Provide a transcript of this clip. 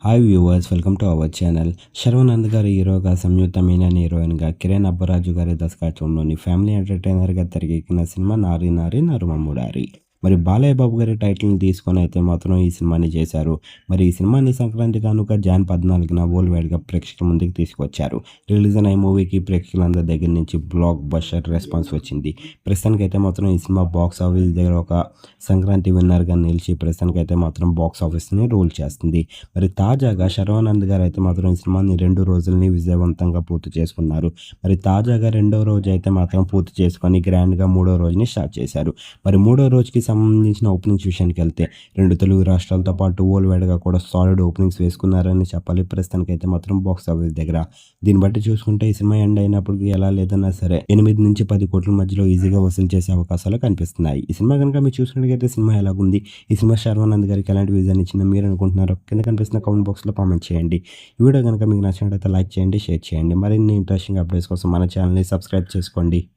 Hi viewers, welcome to our channel. Sharwanand గారి హీరోగా, సంయుక్త మీనన్ హీరోయిన్గా, కిరణ్ అబ్బరాజు గారి దర్శకత్వంలోని ఫ్యామిలీ ఎంటర్టైనర్గా తెరకెక్కిన సినిమా నారి నారి నరుమమ్ముడారి. మరి బాలయ్య బాబు గారి టైటిల్ని తీసుకొని అయితే మాత్రం ఈ సినిమాని చేశారు. మరి ఈ సినిమాని సంక్రాంతి కానుక జాన్ 14న వరల్డ్ వైడ్గా ప్రేక్షకుల ముందుకు తీసుకొచ్చారు. రిలీజ్ అయిన ఈ మూవీకి ప్రేక్షకులందరి దగ్గర నుంచి బ్లాక్ బస్టర్ రెస్పాన్స్ వచ్చింది. ప్రస్తుతానికి అయితే మాత్రం ఈ సినిమా బాక్స్ ఆఫీస్ దగ్గర ఒక సంక్రాంతి విన్నర్గా నిలిచి ప్రస్తుతానికి అయితే మాత్రం బాక్స్ ఆఫీస్ని రూల్ చేస్తుంది. మరి తాజాగా శర్వానంద్ గారు అయితే మాత్రం ఈ సినిమాని 2 రోజుల్ని విజయవంతంగా పూర్తి చేసుకున్నారు. మరి తాజాగా 2వ రోజు అయితే మాత్రం పూర్తి చేసుకొని గ్రాండ్గా 3వ రోజుని స్టార్ట్ చేశారు. మరి 3వ రోజుకి సంబంధించిన ఓపెనింగ్స్ విషయానికి వెళ్తే 2 తెలుగు రాష్ట్రాలతో పాటు వరల్డ్ వైడ్గా కూడా సాలిడ్ ఓపెనింగ్స్ వేసుకున్నారని చెప్పాలి. ప్రస్తుతానికి అయితే మాత్రం బాక్స్ ఆఫీస్ దగ్గర దీన్ని బట్టి చూసుకుంటే ఈ సినిమా ఎండ్ అయినప్పటికీ ఎలా లేదన్నా సరే 8 నుంచి 10 కోట్ల మధ్యలో ఈజీగా వసూలు చేసే అవకాశాలు కనిపిస్తున్నాయి. ఈ సినిమా కనుక మీరు చూసినట్లయితే సినిమా ఎలాగుంది, ఈ సినిమా శర్వానంద్ గారికి ఎలాంటి విజన్ ఇచ్చిందో మీరు అనుకుంటున్నారో కింద కనిపిస్తున్న కామెంట్ బాక్స్లో కామెంట్ చేయండి. ఈ వీడియో కనుక మీకు నచ్చినట్లయితే లైక్ చేయండి, షేర్ చేయండి. మరిన్ని ఇంట్రెస్టింగ్ అప్డేట్స్ కోసం మన ఛానల్ని సబ్స్క్రైబ్ చేసుకోండి.